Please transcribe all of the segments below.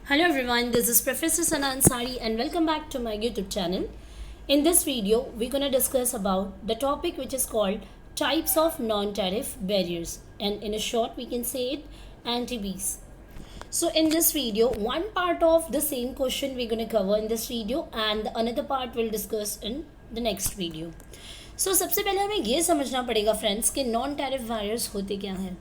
Hello everyone, this is Professor Sana Ansari and welcome back to my YouTube channel. In this video, we're going to discuss about the topic which is called types of non-tariff barriers, and in a short we can say it anti-BEES. So in this video, one part of the same question we're going to cover in this video and another part we'll discuss in the next video. So सबसे पहले हमें ये समझना पड़ेगा friends कि non tariff barriers होते क्या हैं.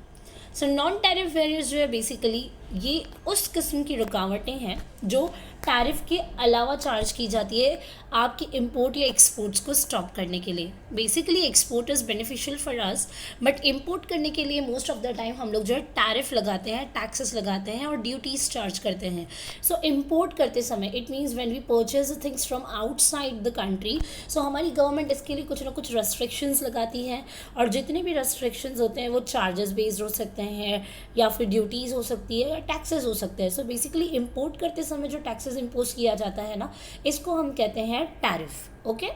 सो नॉन टैरिफ बैरियर्स जो है बेसिकली ये उस किस्म की रुकावटें हैं जो टैरिफ के अलावा चार्ज की जाती है आपकी इंपोर्ट या एक्सपोर्ट्स को स्टॉप करने के लिए. Basically export is beneficial for us, but import करने के लिए मोस्ट ऑफ द टाइम हम लोग जो है टैरिफ लगाते हैं, टैक्सेस लगाते हैं और ड्यूटीज चार्ज करते हैं. सो इंपोर्ट करते समय it means when we purchase things from outside the country, so हमारी गवर्नमेंट इसके लिए कुछ ना कुछ रेस्ट्रिक्शंस लगाती है और जितने भी रेस्ट्रिक्शंस होते हैं वो चार्जेस बेस्ड हो सकते हैं या फिर ड्यूटीज़ हो सकती है या टैक्सेस हो सकते हैं. सो बेसिकली इंपोर्ट करते समय जो टैक्सेस इम्पोज किया जाता है ना, इसको हम कहते हैं टैरिफ. ओके,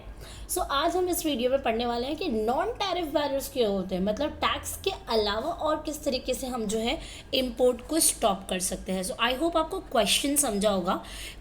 सो आज हम इस वीडियो में पढ़ने वाले हैं कि नॉन टैरिफ बैरियर्स क्या होते हैं, मतलब टैक्स के अलावा और किस तरीके से हम जो है इंपोर्ट को स्टॉप कर सकते हैं. सो आई होप आपको क्वेश्चन समझा होगा.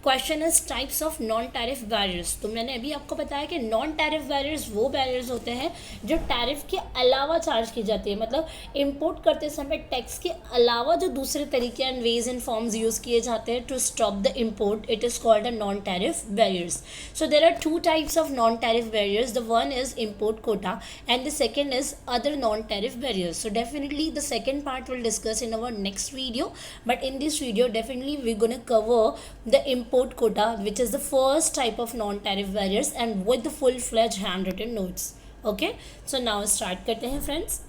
Question is types of non tariff barriers. तो मैंने अभी आपको बताया कि नॉन टैरिफ बैरियर्स वो बैरियर्स होते हैं जो टैरिफ के अलावा चार्ज की जाती है, मतलब इंपोर्ट करते समय टैक्स के अलावा जो दूसरे तरीके and ways and forms use किए जाते हैं to stop the import, it is called a non tariff barriers. So there are two types of non-tariff barriers. The one is import quota and the second is other non-tariff barriers. So definitely the second part we'll discuss in our next video, but in this video definitely we're going to cover the import quota, which is the first type of non-tariff barriers and with the full-fledged handwritten notes. Okay, so now start करते हैं friends.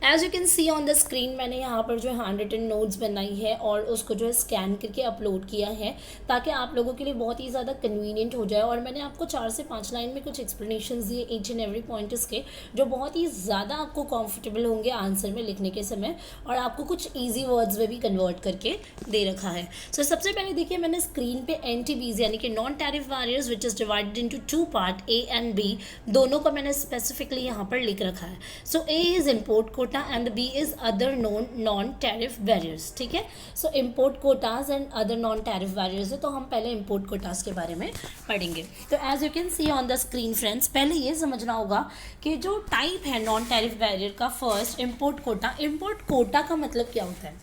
As you can see on the screen मैंने यहाँ पर जो hand written notes बनाई है और उसको जो है स्कैन करके अपलोड किया है ताकि आप लोगों के लिए बहुत ही ज़्यादा कन्वीनियंट हो जाए. और मैंने आपको 4 से 5 लाइन में कुछ एक्सप्लेनेशंस दिए ईच एंड एवरी पॉइंट इसके, जो बहुत ही ज़्यादा आपको कंफर्टेबल होंगे आंसर में लिखने के समय, और आपको कुछ ईजी वर्ड्स में भी कन्वर्ट करके दे रखा है. सो सबसे पहले देखिए मैंने स्क्रीन पे एंटी-बीज यानी कि non tariff barriers which is divided into 2 part A and B, दोनों को मैंने स्पेसिफिकली यहाँ पर लिख रखा है. So A is import quota and the B is other known non-tariff barriers. ठीक है, so import quotas and other non-tariff barriers है, तो हम पहले import quotas के बारे में पढ़ेंगे. तो as you can see on the screen friends, पहले ये समझना होगा कि जो टाइप है non-tariff barrier का, first import quota. import quota का मतलब क्या होता है?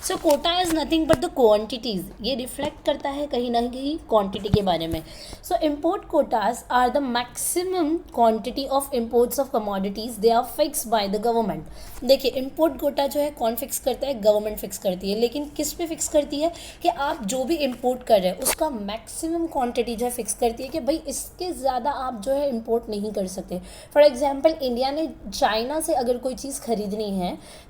So quota is nothing but the quantities. ये रिफ्लेक्ट करता है कहीं ना कहीं क्वांटिटी के बारे में. So import quotas are the maximum quantity of imports of commodities, they are fix by the government. देखिए इम्पोर्ट कोटा जो है कौन फिक्स करता है? गवर्नमेंट फिक्स करती है. लेकिन किस पे फिक्स करती है? कि आप जो भी इम्पोर्ट कर रहे हैं उसका मैक्सिमम क्वान्टिटी जो है फिक्स करती है कि भाई इसके ज़्यादा आप जो है इम्पोर्ट नहीं कर सकते. फॉर एग्जाम्पल इंडिया ने चाइना से अगर कोई चीज़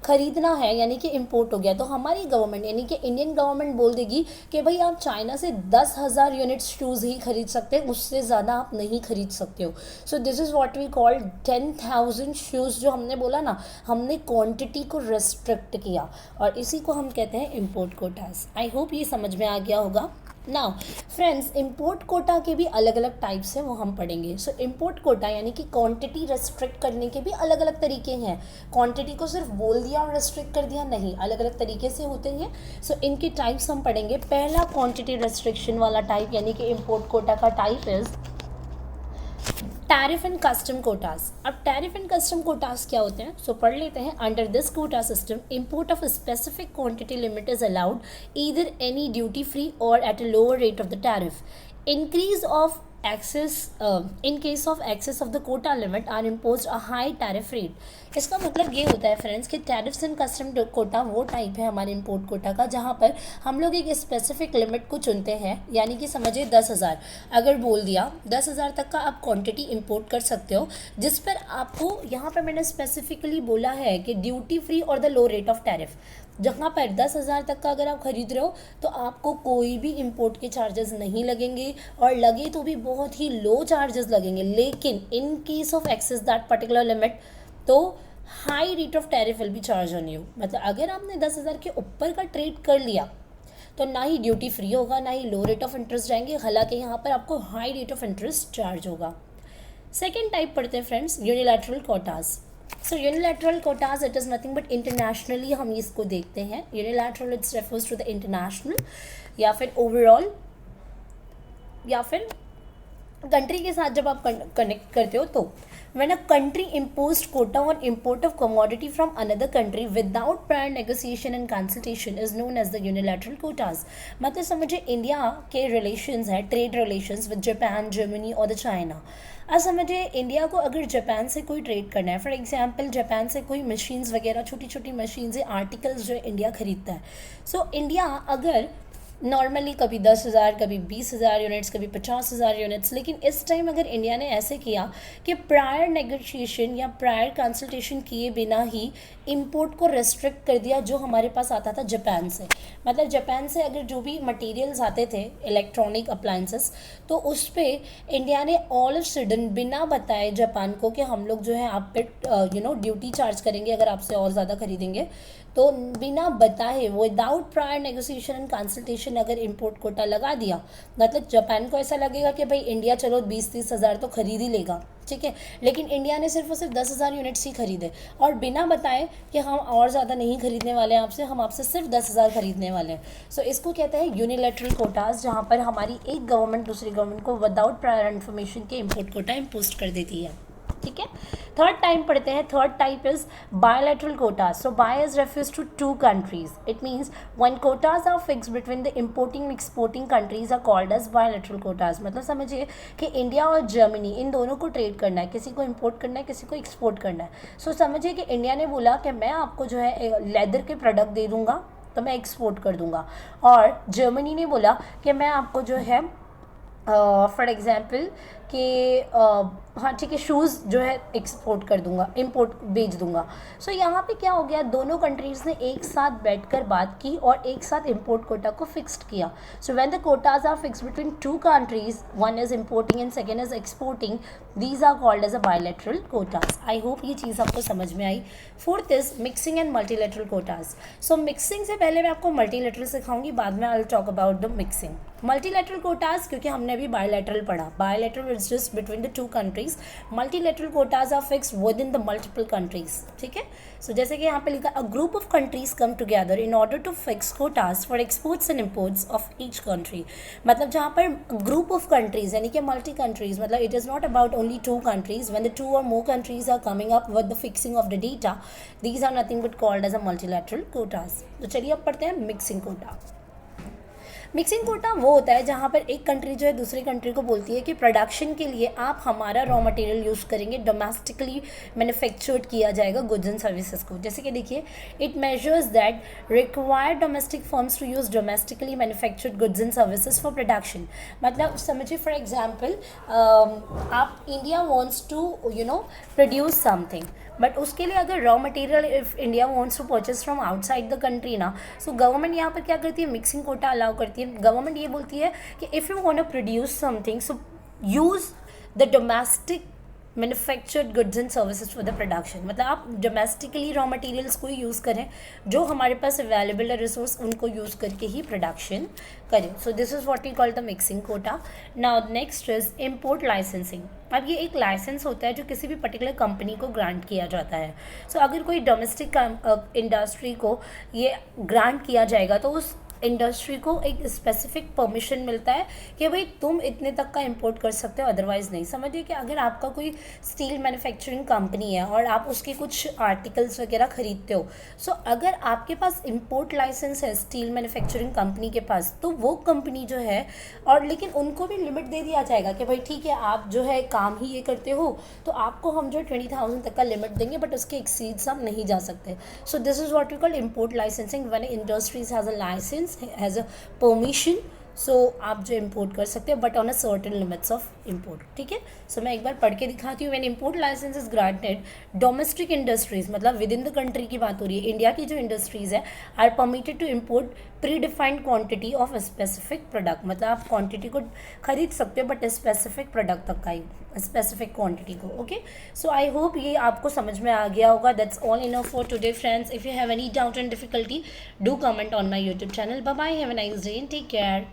खरीदना है यानी कि इम्पोर्ट हो गया, तो हमारी गवर्नमेंट यानी कि इंडियन गवर्नमेंट बोल देगी कि भाई आप चाइना से 10,000 यूनिट्स शूज़ ही खरीद सकते हैं, उससे ज़्यादा आप नहीं खरीद सकते हो. So this is what we call 10,000 shoes. जो हमने बोला ना, हमने क्वांटिटी को रेस्ट्रिक्ट किया और इसी को हम कहते हैं इम्पोर्ट कोटास. आई होप ये समझ में आ गया होगा. नाउ फ्रेंड्स, इम्पोर्ट कोटा के भी अलग अलग टाइप्स हैं, वो हम पढ़ेंगे. सो इम्पोर्ट कोटा यानी कि क्वांटिटी रेस्ट्रिक्ट करने के भी अलग अलग तरीके हैं. क्वांटिटी को सिर्फ बोल दिया और रेस्ट्रिक्ट कर दिया नहीं, अलग अलग तरीके से होते हैं. सो इनके टाइप्स हम पढ़ेंगे. पहला क्वांटिटी रेस्ट्रिक्शन वाला टाइप यानी कि इम्पोर्ट कोटा का type is tariff and custom quotas. अब टैरिफ एंड कस्टम कोटास क्या होते हैं? सो पढ़ लेते हैं. Under this quota system import of specific quantity limit is allowed either any duty free और at a lower rate of the tariff. Increase of excess in case of excess of the quota limit are imposed a high tariff rate. इसका मतलब ये होता है friends कि tariffs and custom Kota वो type है हमारे इम्पोर्ट कोटा का जहाँ पर हम लोग एक स्पेसिफिक लिमिट को चुनते हैं. यानी कि समझिए 10,000 अगर बोल दिया, 10,000 तक का आप क्वांटिटी इंपोर्ट कर सकते हो, जिस पर आपको यहाँ पर मैंने स्पेसिफिकली बोला है कि ड्यूटी फ्री और the low rate of tariff. जहाँ पर 10,000 तक का अगर आप ख़रीद रहे हो तो आपको कोई भी इंपोर्ट के चार्जेस नहीं लगेंगे, और लगे तो भी बहुत ही लो चार्जेस लगेंगे. लेकिन in case of excess that particular limit, तो high rate of tariff will be charge on you. मतलब अगर आपने 10,000 के ऊपर का ट्रेड कर लिया तो ना ही ड्यूटी फ्री होगा ना ही लो रेट ऑफ इंटरेस्ट जाएंगे, हालांकि यहाँ पर आपको high rate of interest charge होगा. सेकेंड टाइप पढ़ते हैं friends, unilateral quotas. So unilateral quotas it is nothing but internationally हम इसको देखते हैं. Unilateral it's refers to the international या फिर ओवरऑल या फिर कंट्री के साथ जब आप कनेक्ट करते हो तो when a country imposed quota on import of commodity from another country without prior negotiation and consultation is known as the unilateral quotas. मतलब समझे इंडिया के रिलेशंस है, trade relations with Japan, Germany और the China. अब समझिए India को अगर Japan से कोई ट्रेड करना है, फॉर एग्जांपल जापान से कोई मशीन्स वगैरह, छोटी छोटी मशीन्स या आर्टिकल्स जो इंडिया खरीदता है, सो इंडिया अगर नॉर्मली कभी 10,000, कभी 20,000 यूनिट्स, कभी 50,000 यूनिट्स, लेकिन इस टाइम अगर इंडिया ने ऐसे किया कि प्रायर नेगोशिएशन या प्रायर कंसल्टेशन किए बिना ही इंपोर्ट को रेस्ट्रिक्ट कर दिया जो हमारे पास आता था जापान से. मतलब जापान से अगर जो भी मटेरियल्स आते थे इलेक्ट्रॉनिक अप्लाइंसेस, तो उस पर इंडिया ने ऑल ऑफ सडन बिना बताए जापान को कि हम लोग जो है आप पे ड्यूटी चार्ज करेंगे अगर आपसे और ज़्यादा खरीदेंगे, तो बिना बताए without prior negotiation and consultation अगर इंपोर्ट कोटा लगा दिया, मतलब जापान को ऐसा लगेगा कि भाई इंडिया चलो 20-30 हज़ार तो खरीद ही लेगा, ठीक है, लेकिन इंडिया ने सिर्फ और सिर्फ 10,000 यूनिट्स ही खरीदे और बिना बताए कि हम और ज़्यादा नहीं खरीदने वाले हैं आपसे, हम आपसे सिर्फ 10,000 खरीदने वाले हैं. सो इसको कहते हैं यूनिलैटरल कोटाज, जहाँ पर हमारी एक गवर्नमेंट दूसरी गवर्नमेंट को विदाउट प्रायर इन्फॉर्मेशन के इंपोर्ट कोटा इम्पोज कर देती है. ठीक है. थर्ड टाइप पढ़ते हैं. Third type is bilateral quota. So bi is refers to two countries. It means when quotas are fixed between the importing and exporting countries are called as bilateral quotas. मतलब समझिए कि India और Germany in दोनों को trade करना है, किसी को इंपोर्ट करना है, किसी को एक्सपोर्ट करना है. सो समझिए कि इंडिया ने बोला कि मैं आपको जो है लेदर के प्रोडक्ट दे दूंगा तो मैं एक्सपोर्ट कर दूंगा, और जर्मनी ने बोला कि मैं आपको जो है फॉर एग्जाम्पल कि हाँ ठीक है शूज़ जो है एक्सपोर्ट कर दूंगा, इंपोर्ट भेज दूंगा. सो यहाँ पे क्या हो गया, दोनों कंट्रीज़ ने एक साथ बैठकर बात की और एक साथ इंपोर्ट कोटा को फिक्स्ड किया. So when the quotas are fixed between two countries, one is importing and second is exporting, these are called as a bilateral quotas. I hope ये चीज़ आपको समझ में आई. Fourth is mixing and multilateral quotas. So mixing से पहले मैं आपको मल्टीलैटरल सिखाऊंगी, बाद में I will talk about the mixing. Multilateral quotas क्योंकि हमने अभी बायलैटरल पढ़ा, bilateral is just between the to countries, multilateral quotas are fixed within the multiple countries. ठीक है. सो जैसे कि यहाँ पे लिखा, a group of countries come together in order to fix quotas for exports and imports of each country. मतलब जहाँ पर ग्रुप ऑफ कंट्रीज यानी कि मल्टी कंट्रीज, मतलब it is not about only two countries. When the two और more countries are coming up with the fixing of the data, these are nothing but called as a multilateral quotas. तो चलिए अब पढ़ते हैं mixing Kota. Mixing Kota वो होता है जहाँ पर एक कंट्री जो है दूसरी कंट्री को बोलती है कि प्रोडक्शन के लिए आप हमारा रॉ मटेरियल यूज़ करेंगे, डोमेस्टिकली मैन्युफैक्चर्ड किया जाएगा गुड्स एंड सर्विसेज को. जैसे कि देखिए, it measures that require domestic firms to use domestically manufactured goods and services for production. मतलब समझिए फॉर एग्जाम्पल आप India wants to produce something, but उसके लिए अगर raw material if India wants to purchase from outside the country ना, so government यहाँ पर क्या करती है, मिक्सिंग कोटा अलाउ करती है. गवर्नमेंट ये बोलती है कि if you want to produce something, so use the domestic manufactured goods and services for the production. मतलब आप डोमेस्टिकली रॉ मटेरियल्स को ही यूज़ करें, जो हमारे पास अवेलेबल है रिसोर्स उनको यूज़ करके ही प्रोडक्शन करें. So this is what we call the mixing quota. Now next is import licensing. अब ये एक लाइसेंस होता है जो किसी भी पर्टिकुलर कंपनी को ग्रांट किया जाता है. सो अगर कोई डोमेस्टिक इंडस्ट्री को ये ग्रांट किया जाएगा तो उस इंडस्ट्री को एक स्पेसिफिक परमिशन मिलता है कि भाई तुम इतने तक का इंपोर्ट कर सकते हो, अदरवाइज़ नहीं. समझिए कि अगर आपका कोई स्टील मैन्युफैक्चरिंग कंपनी है और आप उसके कुछ आर्टिकल्स वगैरह खरीदते हो, सो अगर आपके पास इंपोर्ट लाइसेंस है स्टील मैन्युफैक्चरिंग कंपनी के पास, तो वो कंपनी जो है, और लेकिन उनको भी लिमिट दे दिया जाएगा कि भाई ठीक है आप जो है काम ही ये करते हो तो आपको हम जो 20,000 तक का लिमिट देंगे, बट उसके एक्सीड्स हम नहीं जा सकते. So this is what we call import licensing. When industries has a license, has a permission, so आप जो इंपोर्ट कर सकते हैं but on a certain limits of import. ठीक है. सो मैं एक बार पढ़ के दिखाती हूँ. When import license is granted, domestic industries मतलब विद इन द कंट्री की बात हो रही है, इंडिया की जो इंडस्ट्रीज है, are permitted to import predefined quantity of specific product. मतलब आप क्वांटिटी को खरीद सकते हो बट स्पेसिफिक प्रोडक्ट तक का ही, स्पेसिफिक क्वांटिटी को. ओके. सो आई होप ये आपको समझ में आ गया होगा. That's all enough for today friends. If you have any doubt and difficulty, do comment on my YouTube channel. Bye bye, have a nice day and take care.